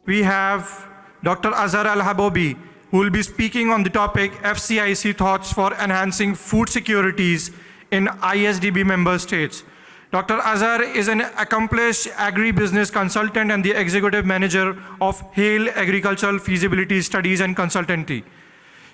we have Dr. Azhr Al Haboby, who will be speaking on the topic FCIC Thoughts for Enhancing Food Securities in IsDB Member States. Dr. Azhr is an accomplished agribusiness consultant and the executive manager of Hale Agricultural Feasibility Studies and Consultancy.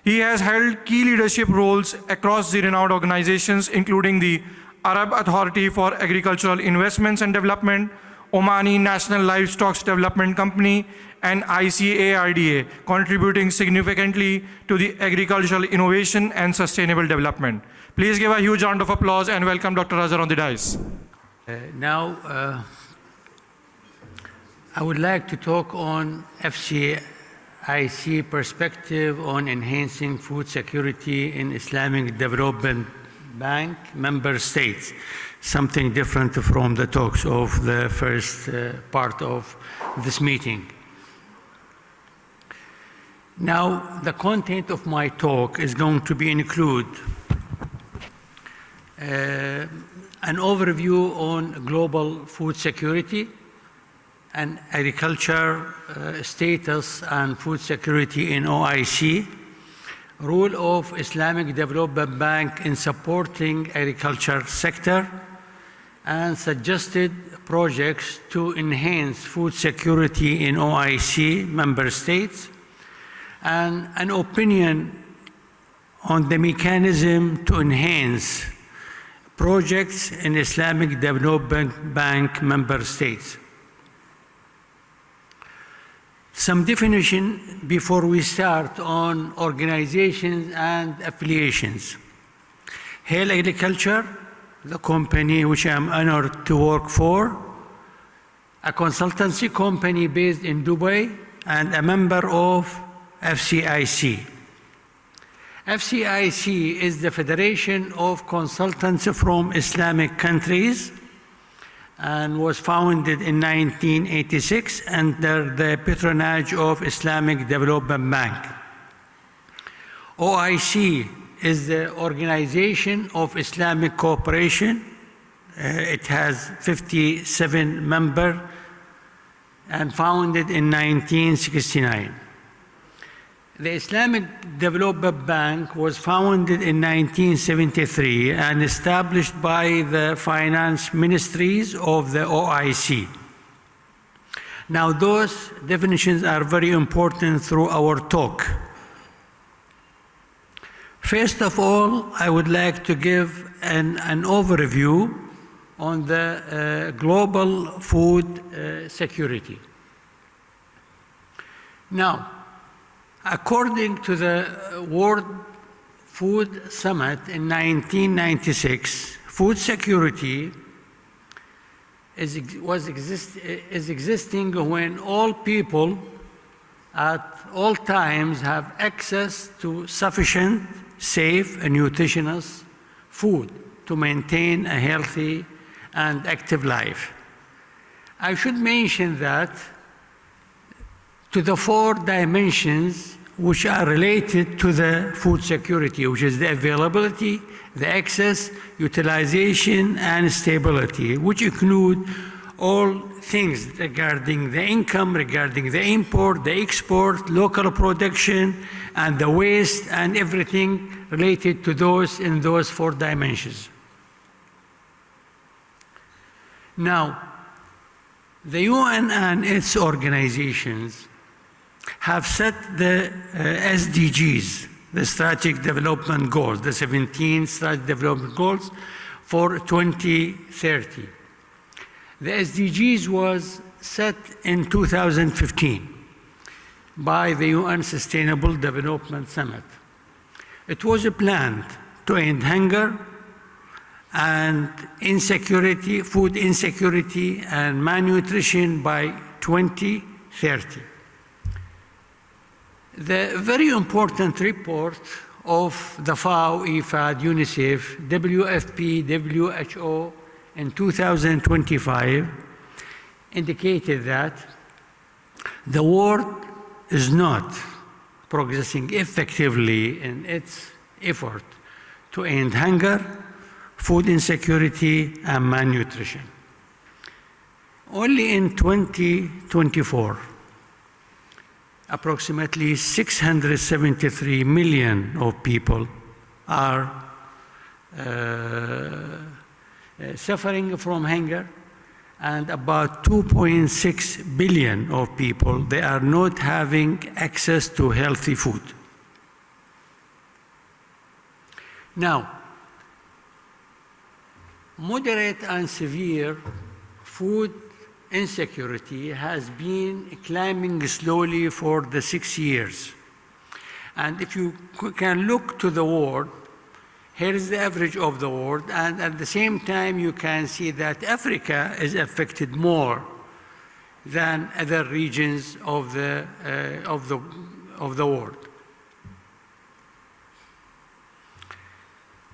He has held key leadership roles across the renowned organizations, including the Arab Authority for Agricultural Investments and Development, Omani National Livestock Development Company, and ICARDA, contributing significantly to the agricultural innovation and sustainable development. Please give a huge round of applause and welcome Dr. Azhr on the dais. I would like to talk on FCIC perspective on enhancing food security in Islamic Development Bank member states, something different from the talks of the first part of this meeting. Now, the content of my talk is going to include an overview on global food security and agriculture status and food security in OIC, role of Islamic Development Bank in supporting agriculture sector, and suggested projects to enhance food security in OIC member states, and an opinion on the mechanism to enhance projects in Islamic Development Bank member states. Some definition before we start on organizations and affiliations. Hale Agriculture, the company which I'm honored to work for, a consultancy company based in Dubai, and a member of FCIC. FCIC is the Federation of Consultants from Islamic Countries and was founded in 1986 under the patronage of Islamic Development Bank. OIC is the Organization of Islamic Cooperation. It has 57 members and founded in 1969. The Islamic Development Bank was founded in 1973 and established by the finance ministries of the OIC. Now, those definitions are very important through our talk. First of all, I would like to give an overview on the global food security. Now, according to the World Food Summit in 1996, food security is existing when all people at all times have access to sufficient, safe, and nutritious food to maintain a healthy and active life. I should mention that to the 4 dimensions which are related to the food security, which is the availability, the access, utilization, and stability, which include all things regarding the income, regarding the import, the export, local production, and the waste, and everything related to those in those 4 dimensions. Now, the UN and its organizations have set the SDGs, the Strategic Development Goals, the 17 Strategic Development Goals for 2030. The SDGs was set in 2015 by the UN Sustainable Development Summit. It was planned to end hunger and insecurity, food insecurity and malnutrition by 2030. The very important report of the FAO, IFAD, UNICEF, WFP, WHO in 2025 indicated that the world is not progressing effectively in its effort to end hunger, food insecurity, and malnutrition. Only in 2024, approximately 673 million of people are suffering from hunger, and about 2.6 billion of people, they are not having access to healthy food. Now, moderate and severe food insecurity has been climbing slowly for the 6 years. And if you can look to the world, here is the average of the world, and at the same time you can see that Africa is affected more than other regions of the world.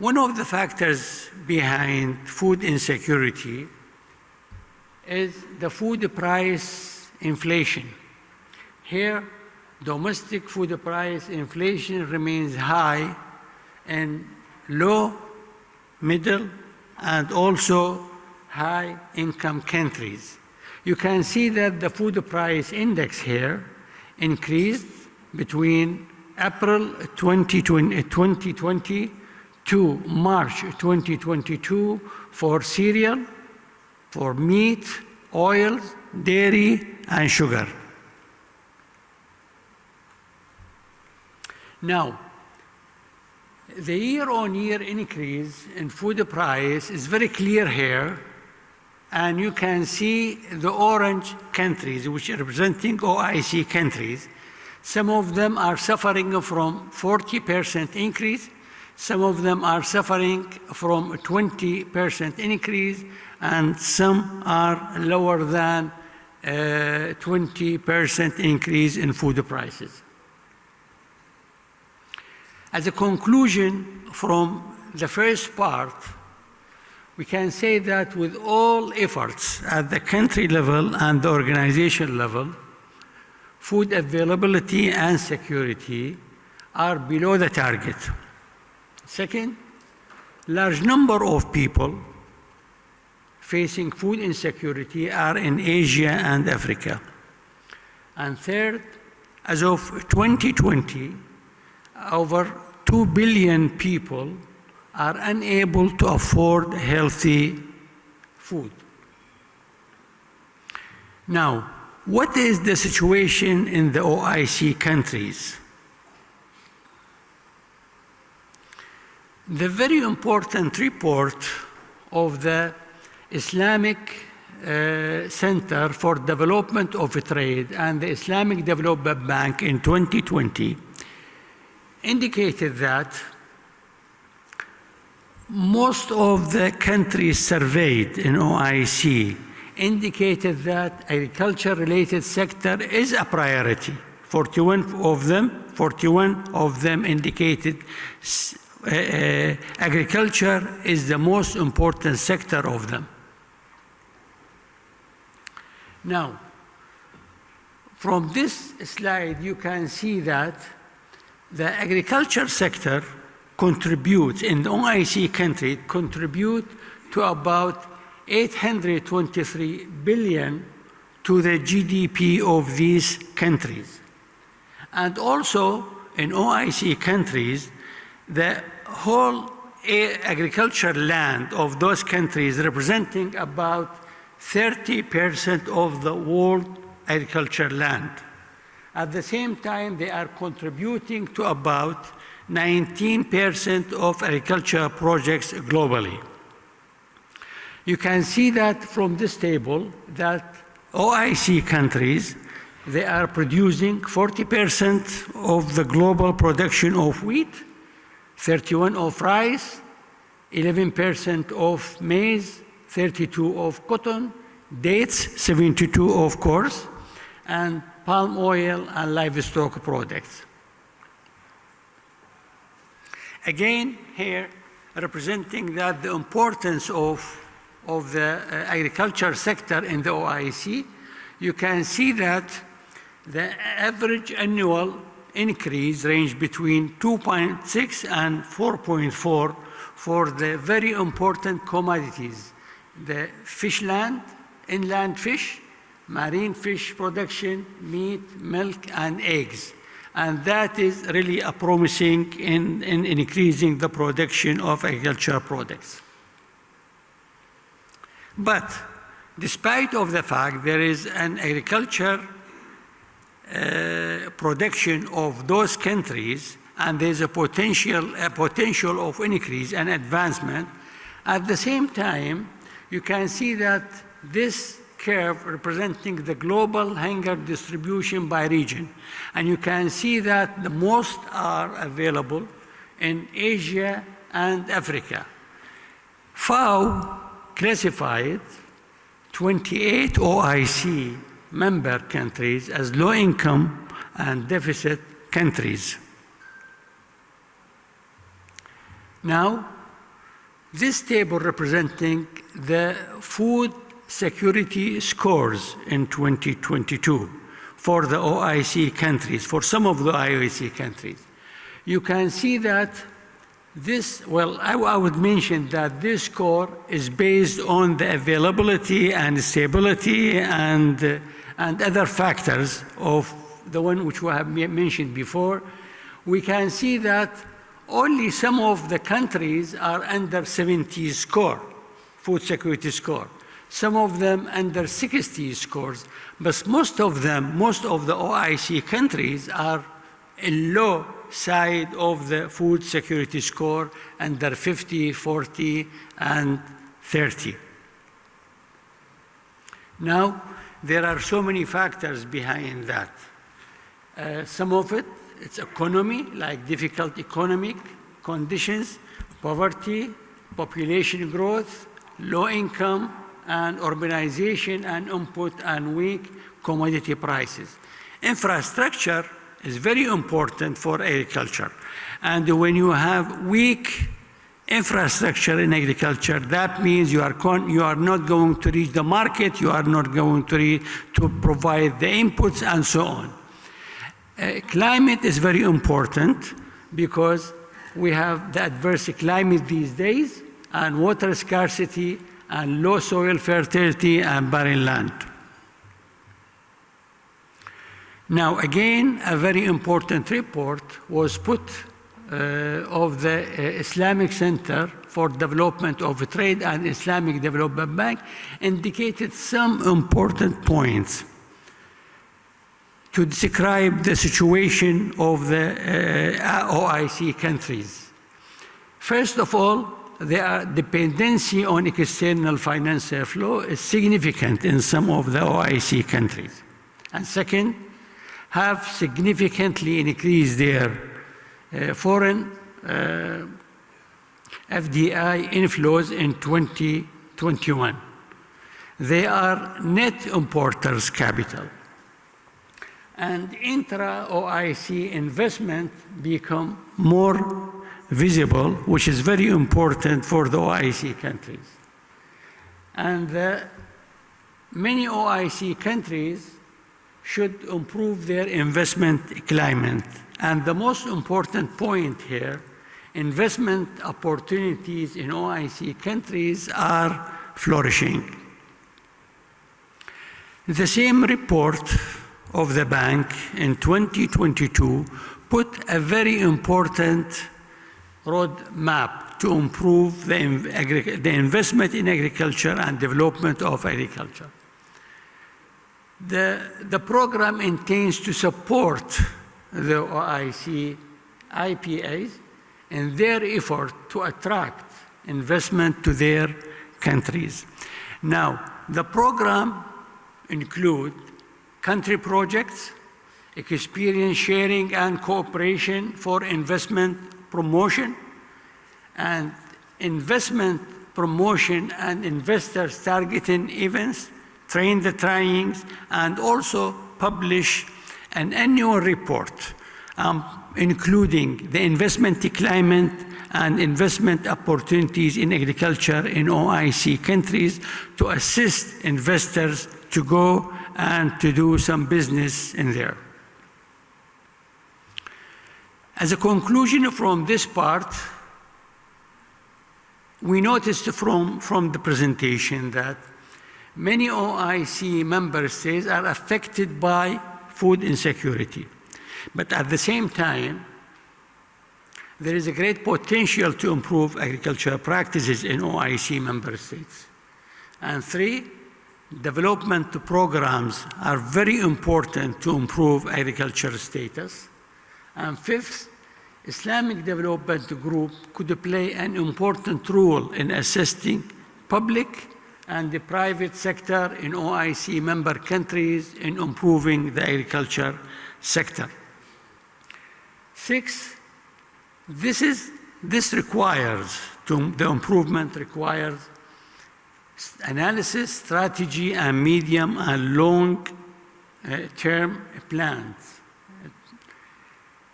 One of the factors behind food insecurity is the food price inflation. Here, domestic food price inflation remains high in low, middle, and also high-income countries. You can see that the food price index here increased between April 2020 to March 2022 for cereal, for meat, oils, dairy, and sugar. Now, the year-on-year increase in food price is very clear here, and you can see the orange countries, which are representing OIC countries. Some of them are suffering from 40% increase, some of them are suffering from 20% increase, and some are lower than 20% increase in food prices. As a conclusion from the first part, we can say that with all efforts at the country level and the organization level, food availability and security are below the target. Second, large number of people facing food insecurity are in Asia and Africa. And third, as of 2020, over 2 billion people are unable to afford healthy food. Now, what is the situation in the OIC countries? The very important report of the Islamic Center for Development of Trade and the Islamic Development Bank in 2020 indicated that most of the countries surveyed in OIC indicated that agriculture-related sector is a priority. 41 of them indicated agriculture is the most important sector of them. Now, from this slide, you can see that the agriculture sector contributes, in the OIC country, contribute to about 823 billion to the GDP of these countries. And also, in OIC countries, the whole agricultural land of those countries representing about 30% of the world agricultural land. At the same time, they are contributing to about 19% of agriculture projects globally. You can see that from this table that OIC countries, they are producing 40% of the global production of wheat, 31% of rice, 11% of maize, 32% of cotton, dates, 72% of course, and palm oil and livestock products. Again, here, representing that the importance of the agriculture sector in the OIC, you can see that the average annual increase range between 2.6 and 4.4 for the very important commodities, the fish land, inland fish, marine fish production, meat, milk, and eggs. And that is really a promising in increasing the production of agricultural products. But despite of the fact there is an agriculture production of those countries, and there's a potential of increase and advancement, at the same time, you can see that this curve representing the global hunger distribution by region. And you can see that the most are available in Asia and Africa. FAO classified 28 OIC member countries as low income and deficit countries. Now, this table representing the food security scores in 2022 for the OIC countries, for some of the OIC countries. You can see that this, well, I would mention that this score is based on the availability and stability and other factors of the one which we have mentioned before. We can see that only some of the countries are under 70 score, food security score. Some of them under 60 scores, but most of the OIC countries are in low side of the food security score, under 50, 40, and 30. Now, there are so many factors behind that. Some of it, it's economy, like difficult economic conditions, poverty, population growth, low income, and urbanization and input and weak commodity prices. Infrastructure is very important for agriculture. And when you have weak infrastructure in agriculture, that means you are not going to reach the market, you are not going to provide the inputs, and so on. Climate is very important because we have the adverse climate these days, and water scarcity, and low soil fertility, and barren land. Now, again, a very important report was put of the Islamic Center for Development of Trade and Islamic Development Bank, indicated some important points to describe the situation of the OIC countries. First of all, their dependency on external financial flow is significant in some of the OIC countries. And second, have significantly increased their foreign FDI inflows in 2021. They are net importers capital. And intra-OIC investment become more visible, which is very important for the OIC countries. And many OIC countries should improve their investment climate. And the most important point here, investment opportunities in OIC countries are flourishing. The same report of the bank in 2022 put a very important roadmap to improve the investment in agriculture and development of agriculture. The program intends to support the OIC IPAs in their effort to attract investment to their countries. Now, the program includes country projects, experience sharing and cooperation for investment promotion, and investment promotion and investors targeting events, train the trainings, and also publish an annual report including the investment climate and investment opportunities in agriculture in OIC countries to assist investors to go and to do some business in there. As a conclusion from this part, we noticed from the presentation that many OIC member states are affected by food insecurity. But at the same time, there is a great potential to improve agricultural practices in OIC member states. And three, development programs are very important to improve agricultural status. And fifth, Islamic Development Group could play an important role in assisting public and the private sector in OIC member countries in improving the agriculture sector. Six, the improvement requires analysis, strategy, and medium and long-term plans.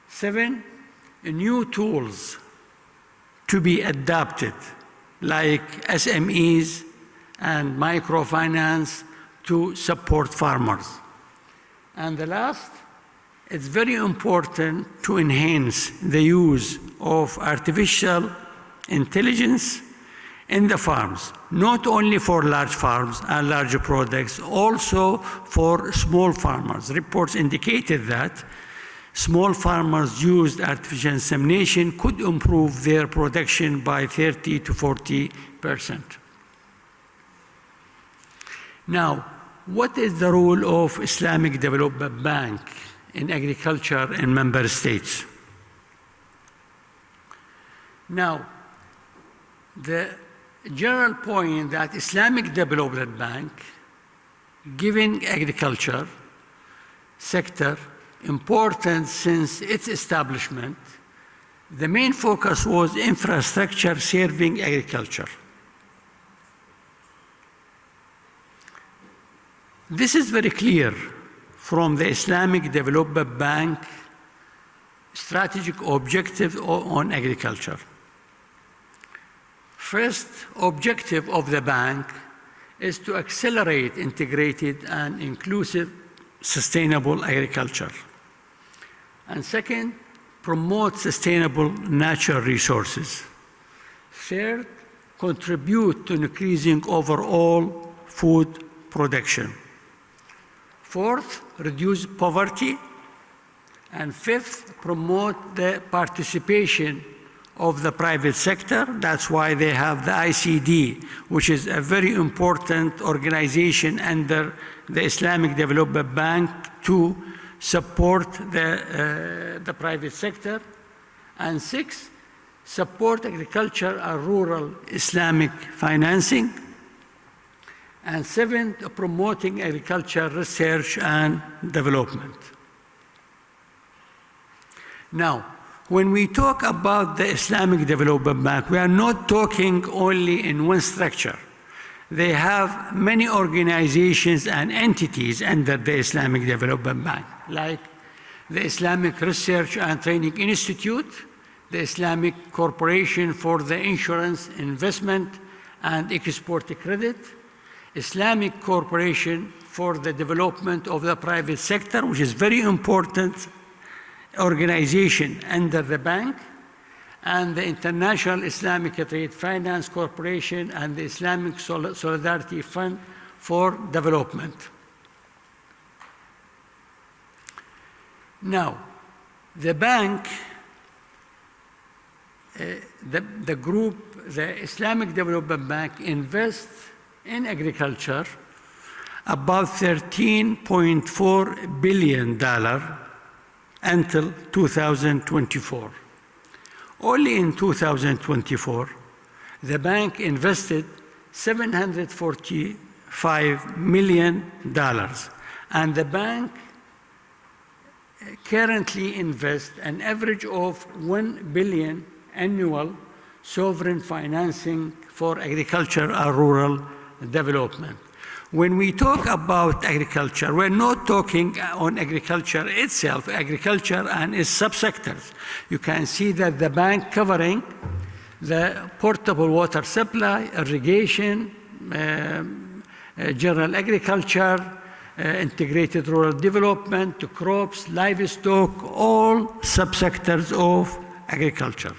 Seven, new tools to be adapted, like SMEs and microfinance to support farmers. And the last, it's very important to enhance the use of artificial intelligence in the farms, not only for large farms and larger products, also for small farmers. Reports indicated that small farmers used artificial insemination could improve their production by 30 to 40%. Now, what is the role of Islamic Development Bank in agriculture in member states? Now, the general point that Islamic Development Bank, giving agriculture sector important since its establishment, the main focus was infrastructure serving agriculture. This is very clear from the Islamic Development Bank strategic objective on agriculture. First objective of the bank is to accelerate integrated and inclusive sustainable agriculture. And second, promote sustainable natural resources. Third, contribute to increasing overall food production. Fourth, reduce poverty. And fifth, promote the participation of the private sector. That's why they have the ICD, which is a very important organization under the Islamic Development Bank to support the private sector. And six, support agriculture and rural Islamic financing. And seven, promoting agriculture research and development. Now, when we talk about the Islamic Development Bank, we are not talking only in one structure. They have many organizations and entities under the Islamic Development Bank, like the Islamic Research and Training Institute, the Islamic Corporation for the Insurance, Investment, and Export Credit, Islamic Corporation for the Development of the Private Sector, which is very important organization under the bank, and the International Islamic Trade Finance Corporation and the Islamic Solidarity Fund for Development. Now, the bank, the group, the Islamic Development Bank invests in agriculture about $13.4 billion until 2024. Only in 2024, the bank invested $745 million, and the bank currently invests an average of $1 billion annual sovereign financing for agriculture and rural development. When we talk about agriculture, we're not talking on agriculture itself, agriculture and its subsectors. You can see that the bank covering the portable water supply, irrigation, general agriculture, integrated rural development, crops, livestock, all subsectors of agriculture.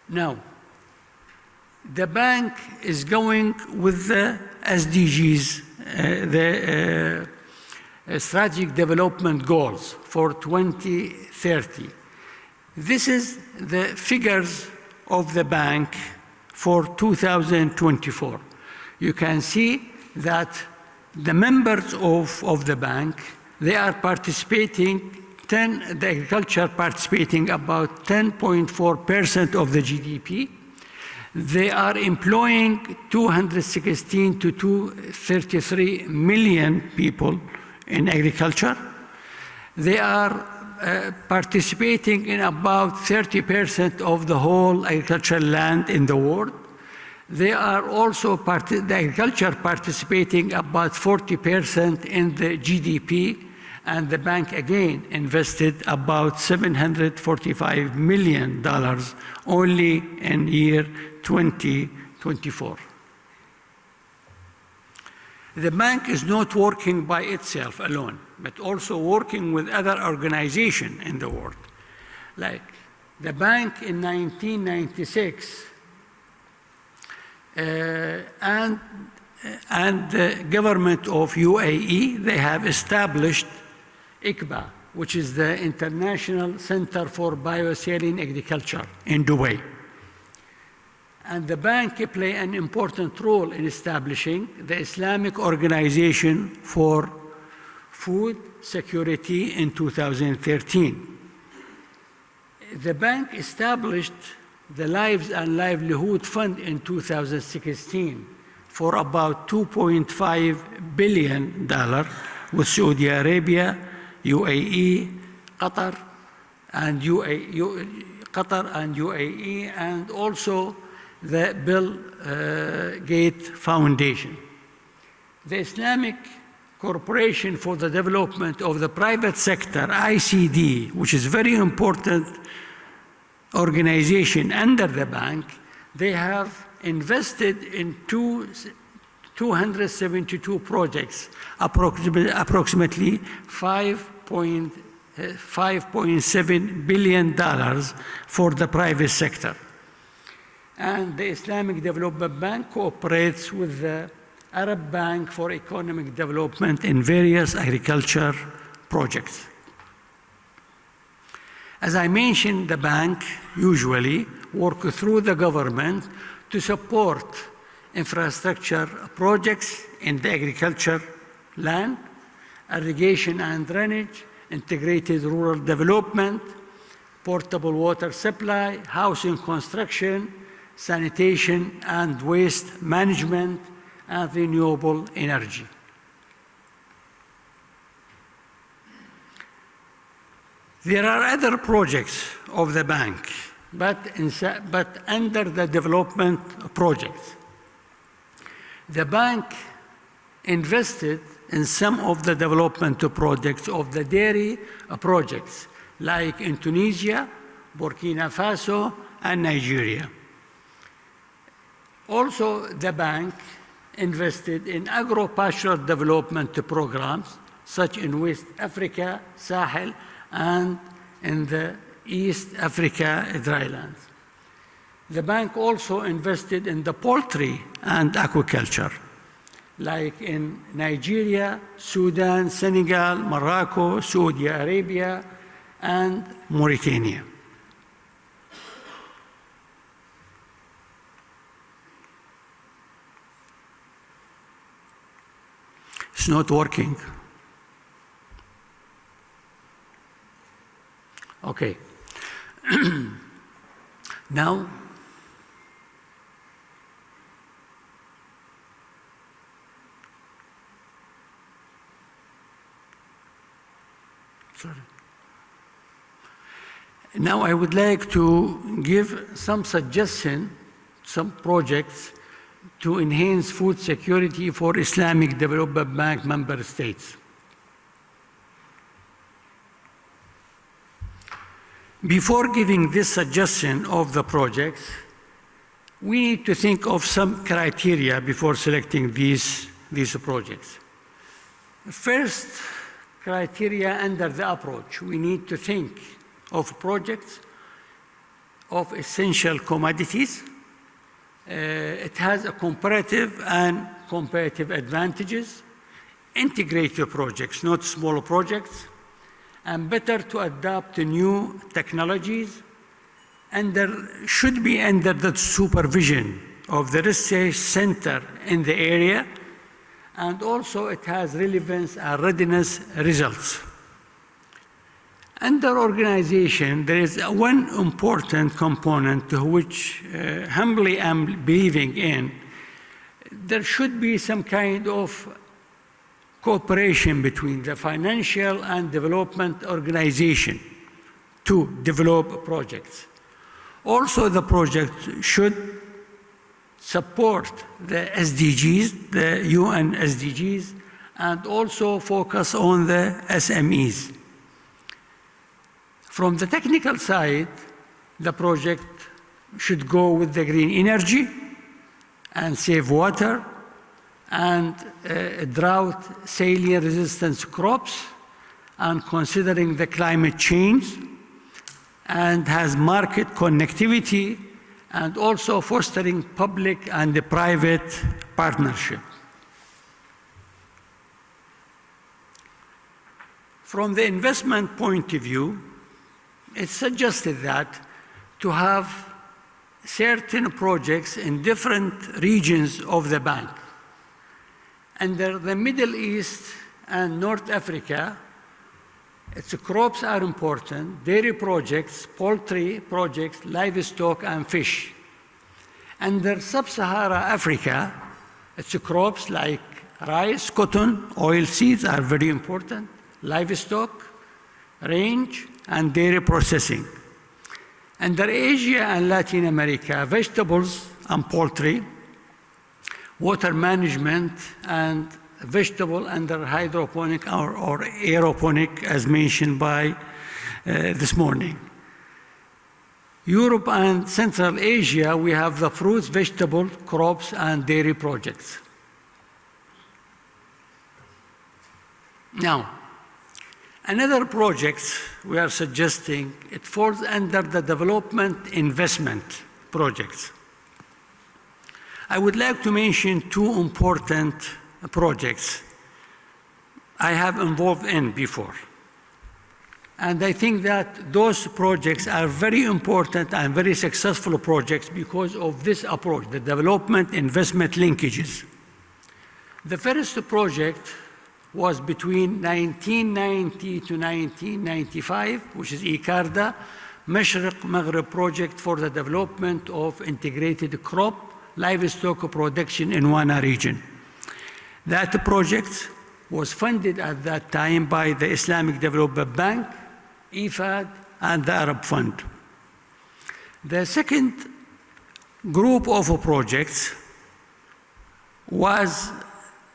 Now, the bank is going with the SDGs, the Strategic Development Goals for 2030. This is the figures of the bank for 2024. You can see that the members of the bank, they are participating, the agriculture participating about 10.4% of the GDP. They are employing 216 to 233 million people in agriculture. They are participating in about 30% of the whole agricultural land in the world. They are also, the agriculture participating about 40% in the GDP, and the bank again invested about $745 million only in year 2024. The bank is not working by itself alone, but also working with other organizations in the world. Like the bank in 1996 and the government of UAE, they have established ICBA, which is the International Center for Biosaline Agriculture in Dubai. And the bank played an important role in establishing the Islamic Organization for Food Security in 2013. The bank established the Lives and Livelihood Fund in 2016 for about $2.5 billion with Saudi Arabia, UAE, Qatar, and UAE, and also the Bill Gates Foundation. The Islamic Corporation for the Development of the Private Sector, ICD, which is a very important organization under the bank, they have invested in 272 projects, approximately $5.7 billion for the private sector. And the Islamic Development Bank cooperates with the Arab Bank for Economic Development in various agriculture projects. As I mentioned, the bank usually works through the government to support infrastructure projects in the agriculture land, irrigation and drainage, integrated rural development, portable water supply, housing construction, sanitation and waste management, and renewable energy. There are other projects of the bank, but under the development projects. The bank invested in some of the development projects of the dairy projects, like in Tunisia, Burkina Faso, and Nigeria. Also, the bank invested in agro-pastoral development programs, such in West Africa, Sahel, and in the East Africa drylands. The bank also invested in the poultry and aquaculture, like in Nigeria, Sudan, Senegal, Morocco, Saudi Arabia, and Mauritania. It's not working. Okay. Now, now I would like to give some suggestion, some projects to enhance food security for Islamic Development Bank member states. Before giving this suggestion of the projects, we need to think of some criteria before selecting these projects. First criteria under the approach, we need to think of projects of essential commodities, It has a comparative and competitive advantages, integrated projects, not small projects, and better to adapt to new technologies, and there should be under the supervision of the research center in the area, and also it has relevance and readiness results. Under organization, there is one important component to which humbly I'm believing in. There should be some kind of cooperation between the financial and development organization to develop projects. Also, the project should support the SDGs, the UN SDGs, and also focus on the SMEs. From the technical side, the project should go with the green energy and save water and drought saline resistance crops, and considering the climate change, and has market connectivity, and also fostering public and the private partnership. From the investment point of view, it's suggested that to have certain projects in different regions of the bank. Under the Middle East and North Africa, its crops are important, dairy projects, poultry projects, livestock, and fish. Under Sub-Sahara Africa, its crops like rice, cotton, oilseeds are very important, livestock, range, and dairy processing. Under Asia and Latin America, vegetables and poultry, water management, and vegetable under hydroponic or aeroponic, as mentioned by this morning. Europe and Central Asia, we have the fruits, vegetable, crops, and dairy projects. Now, another project we are suggesting, it falls under the development investment projects. I would like to mention two important projects I have involved in before. And I think that those projects are very important and very successful projects because of this approach, the development investment linkages. The first project was between 1990 to 1995, which is ICARDA, Mashriq Maghreb project for the development of integrated crop livestock production in Wana region. That project was funded at that time by the Islamic Development Bank, IFAD, and the Arab Fund. The second group of projects was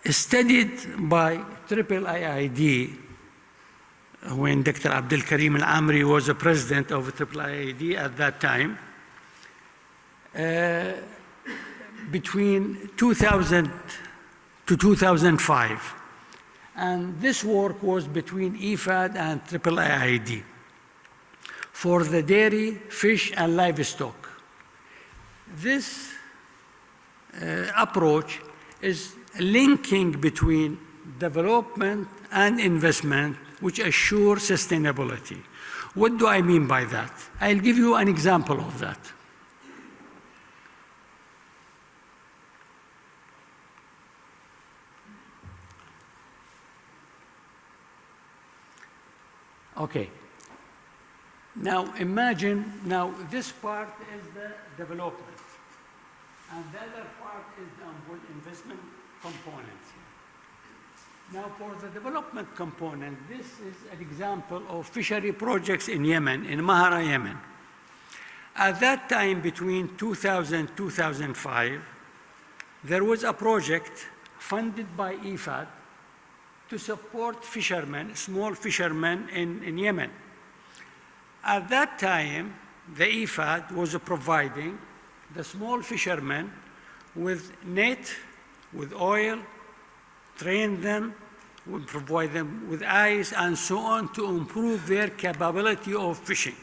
studied by IIID when Dr. Abdul Karim Al-Amri was the president of IIID at that time, between 2000 to 2005. And this work was between IFAD and IIID for the dairy, fish, and livestock. This approach is linking between development and investment, which assure sustainability. What do I mean by that? I'll give you an example of that. Okay. Now imagine, this part is the development, and the other part is the investment component. Now for the development component, this is an example of fishery projects in Yemen, in Mahara, Yemen. At that time, between 2000 and 2005, there was a project funded by IFAD to support fishermen, small fishermen in Yemen. At that time, the IFAD was providing the small fishermen with net, with oil, train them, would provide them with ice and so on to improve their capability of fishing.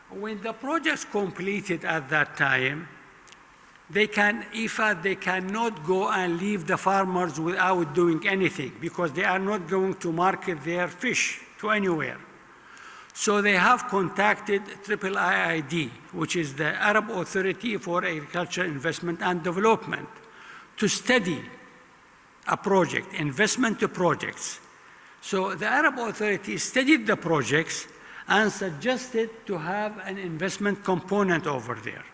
When the projects completed at that time, they cannot go and leave the farmers without doing anything because they are not going to market their fish to anywhere. So they have contacted IIID, which is the Arab Authority for Agriculture Investment and Development, to study a project, investment projects. So the Arab Authority studied the projects and suggested to have an investment component over there.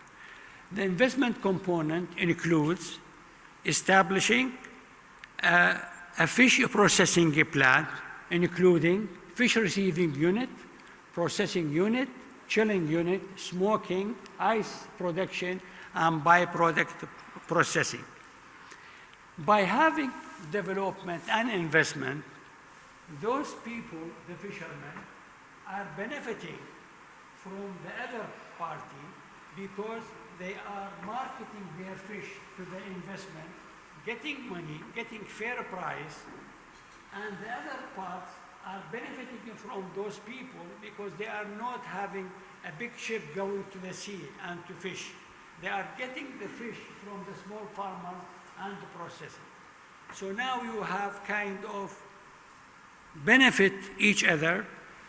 The investment component includes establishing a fish processing plant, including fish receiving unit, processing unit, chilling unit, smoking, ice production, and byproduct processing. By having development and investment, those people, the fishermen, are benefiting from the other party because they are marketing their fish to the investment, getting money, getting fair price, and the other parts are benefiting from those people because they are not having a big ship going to the sea and to fish. They are getting the fish from the small farmers and processing. So now you have kind of benefit each other,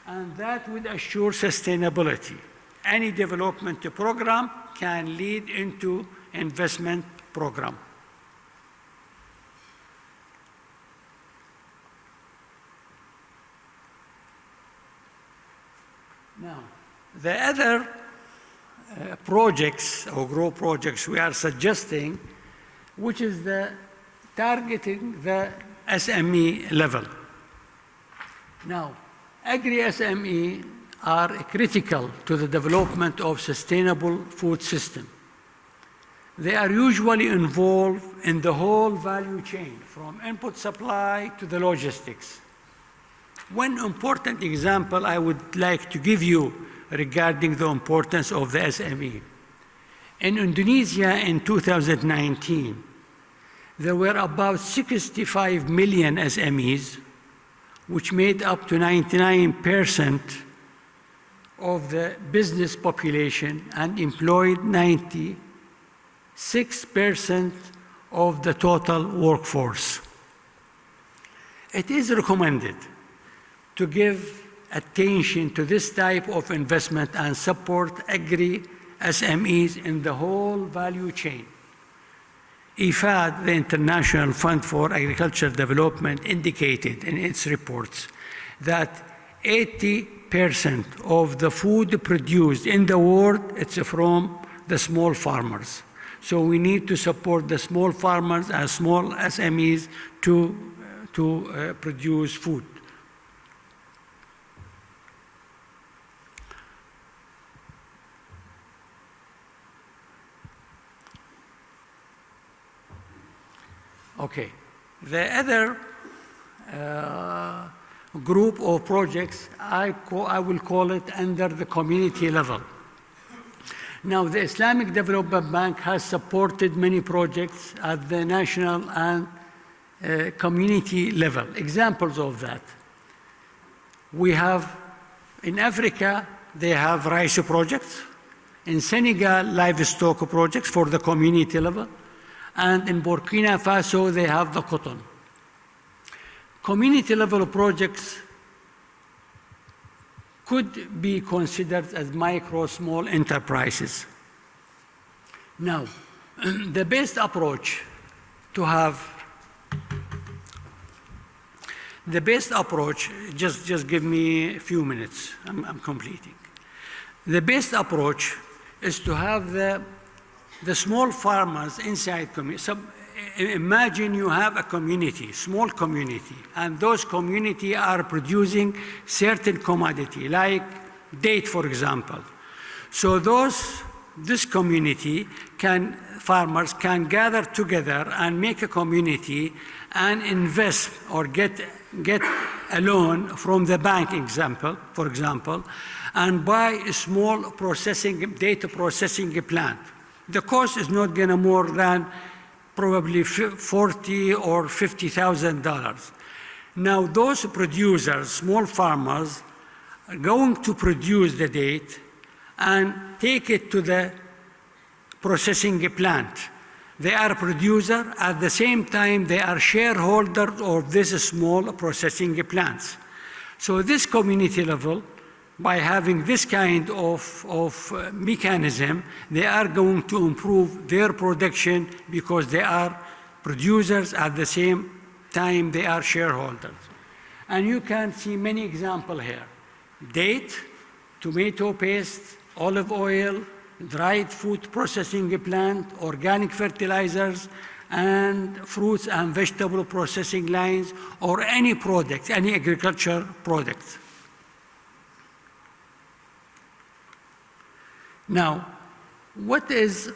and that would assure sustainability. Any development program can lead into investment program. Now, the other projects or growth projects we are suggesting, which is the targeting the SME level. Now, agri-SME are critical to the development of sustainable food system. They are usually involved in the whole value chain, from input supply to the logistics. One important example I would like to give you regarding the importance of the SME. In Indonesia in 2019, there were about 65 million SMEs, which made up to 99% of the business population and employed 96% of the total workforce. It is recommended to give attention to this type of investment and support agri-SMEs in the whole value chain. IFAD, the International Fund for Agricultural Development, indicated in its reports that 80% of the food produced in the world, it's from the small farmers. So we need to support the small farmers and small SMEs to produce food. Okay, the other group of projects, I will call it under the community level. Now, the Islamic Development Bank has supported many projects at the national and community level. Examples of that. We have, in Africa, they have rice projects. In Senegal, livestock projects for the community level. And in Burkina Faso, they have the cotton. Community level projects could be considered as micro, small enterprises. Now, the best approach to have, just give me a few minutes, I'm completing. The best approach is to have the small farmers inside community. So imagine you have a community, small community, and those community are producing certain commodity, like date, for example. So this community farmers can gather together and make a community and invest or get a loan from the bank, for example, and buy a small data processing plant. The cost is not going to more than probably $40,000 or $50,000. Now, those producers, small farmers, are going to produce the date and take it to the processing plant. they are producer, at the same time they are shareholders of these small processing plants. So this community level, by having this kind of mechanism, they are going to improve their production because they are producers, at the same time they are shareholders. And you can see many examples here. Date, tomato paste, olive oil, dried food processing plant, organic fertilizers, and fruits and vegetable processing lines, or any product, any agriculture product. Now, what is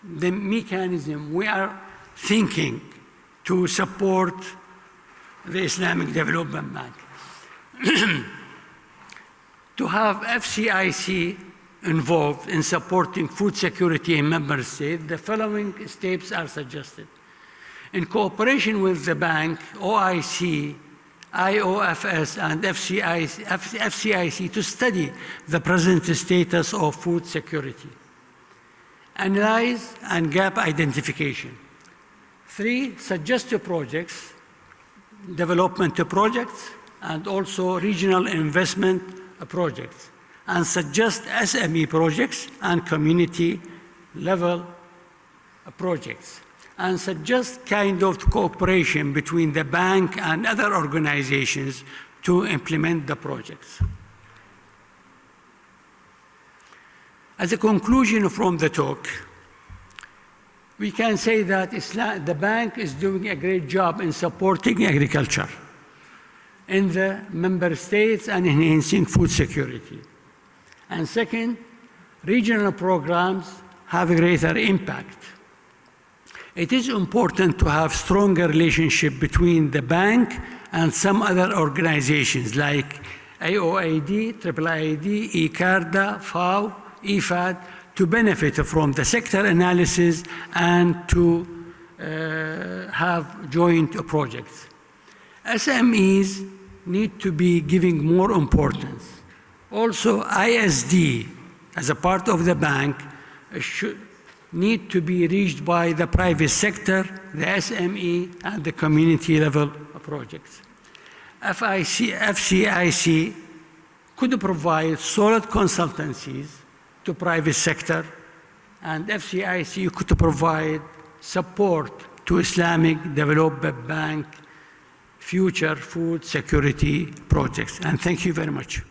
the mechanism we are thinking to support the Islamic Development Bank? To have FCIC involved in supporting food security in member states, the following steps are suggested. In cooperation with the bank, OIC, IOFS, and FCIC to study the present status of food security. Analyze and gap identification. 3, suggest projects, development projects, and also regional investment projects, and suggest SME projects and community level projects, and suggest kind of cooperation between the bank and other organizations to implement the projects. As a conclusion from the talk, we can say that the bank is doing a great job in supporting agriculture in the member states and enhancing food security. And second, regional programs have a greater impact. It is important to have stronger relationship between the bank and some other organizations like AOAD, IIID, ICARDA, FAO, IFAD, to benefit from the sector analysis and to have joint projects. SMEs need to be giving more importance. Also, ISD, as a part of the bank, should need to be reached by the private sector, the SME, and the community level projects. FCIC could provide solid consultancies to private sector, and FCIC could provide support to Islamic Development Bank future food security projects. And thank you very much.